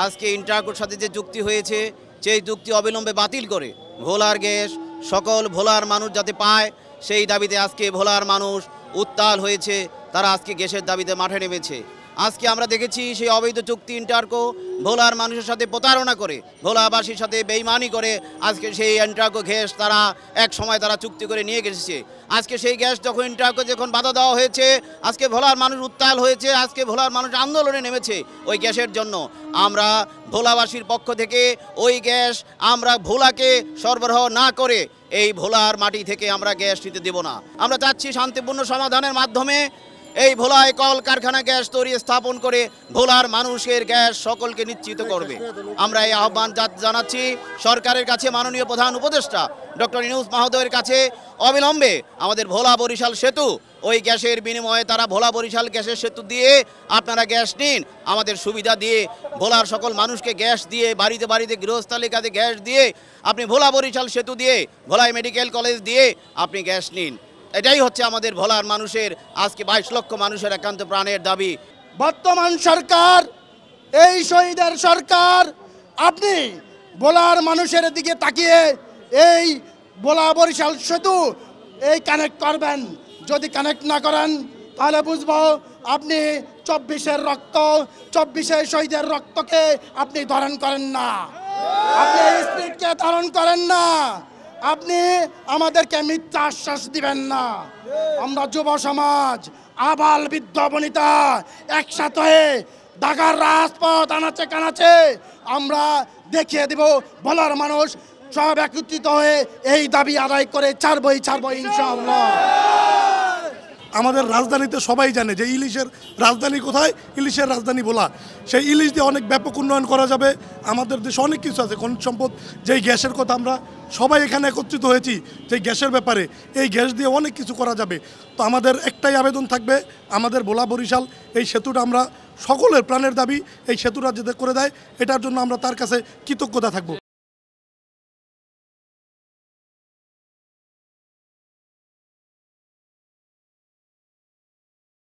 আজকে ইন্টারকোর সাথে যে চুক্তি হয়েছে সেই চুক্তি অবিলম্বে বাতিল করে ভোলার গ্যাস সকল ভোলার মানুষ যাতে পায় সেই দাবিতে আজকে ভোলার মানুষ উত্তাল হয়েছে। তারা আজকে গ্যাসের দাবিতে মাঠে নেমেছে। আজকে আমরা দেখেছি সেই অবৈধ চুক্তি ইন্টারকো ভোলার মানুষের সাথে প্রতারণা করে, ভোলাবাসীর সাথে বেইমানি করে আজকে সেই ইন্টারকো গ্যাস তারা এক সময় তারা চুক্তি করে নিয়ে গেছে। আজকে সেই গ্যাস যখন ইন্টারকো যখন বাধা দেওয়া হয়েছে, আজকে ভোলার মানুষ উত্তাল হয়েছে, আজকে ভোলার মানুষ আন্দোলনে নেমেছে ওই গ্যাসের জন্য। আমরা ভোলাবাসীর পক্ষ থেকে ওই গ্যাস আমরা ভোলাকে সরবরাহ না করে এই ভোলার মাটি থেকে আমরা গ্যাস নিতে দেব না। আমরা চাচ্ছি শান্তিপূর্ণ সমাধানের মাধ্যমে এই ভোলায় কল কারখানা গ্যাস তৈরি স্থাপন করে ভোলার মানুষের গ্যাস সকলকে নিশ্চিত করবে। আমরা এই আহ্বান জানাচ্ছি সরকারের কাছে, মাননীয় প্রধান উপদেষ্টা ডক্টর ইউনূস মহোদয়ের কাছে অবিলম্বে আমাদের ভোলা বরিশাল সেতু ওই গ্যাসের বিনিময়ে তারা ভোলা বরিশাল গ্যাসের সেতু দিয়ে আপনারা গ্যাস নিন, আমাদের সুবিধা দিয়ে ভোলার সকল মানুষকে গ্যাস দিয়ে বাড়িতে বাড়িতে গৃহস্থালিকাতে গ্যাস দিয়ে আপনি ভোলা বরিশাল সেতু দিয়ে ভোলায় মেডিকেল কলেজ দিয়ে আপনি গ্যাস নিন। এটাই হচ্ছে আমাদের ভোলার মানুষের আজকে 22 লক্ষ মানুষের একান্ত প্রাণের দাবি। বর্তমান সরকার, এই শহীদের সরকার, আপনি ভোলার মানুষের দিকে তাকিয়ে এই ভোলা বরিশাল সেতু এই কানেক্ট করবেন। যদি কানেক্ট না করেন তাহলে বুঝবো আপনি 24-এর রক্ত, 24-এর শহীদের রক্তকে আপনি ধারণ করেন না, আপনি স্পিরিটকে ধারণ করেন না, আপনি আমাদেরকে মিথ্যা আশ্বাস দিবেন না। আমরা যুব সমাজ, আবাল বৃদ্ধ বনিতা একসাথে হয়ে ঢাকার রাজপথ আনাচে কানাচে আমরা দেখিয়ে দেব ভোলার মানুষ সব একত্রিত হয়ে এই দাবি আদায় করে ছাড়বই ইনশাআল্লাহ। আমাদের রাজধানীতে সবাই জানে যে ইলিশের রাজধানী কোথায়, ইলিশের রাজধানী ভোলা। সেই ইলিশ দিয়ে অনেক ব্যাপক উন্নয়ন করা যাবে। আমাদের দেশে অনেক কিছু আছে, খনিজ সম্পদ, যেই গ্যাসের কথা আমরা সবাই এখানে একত্রিত হয়েছি যে গ্যাসের ব্যাপারে, এই গ্যাস দিয়ে অনেক কিছু করা যাবে। তো আমাদের একটাই আবেদন থাকবে, আমাদের ভোলা বরিশাল এই সেতুটা আমরা সকলের প্রাণের দাবি, এই সেতুটা যাতে করে দেয় এটার জন্য আমরা তার কাছে কৃতজ্ঞতা থাকবো।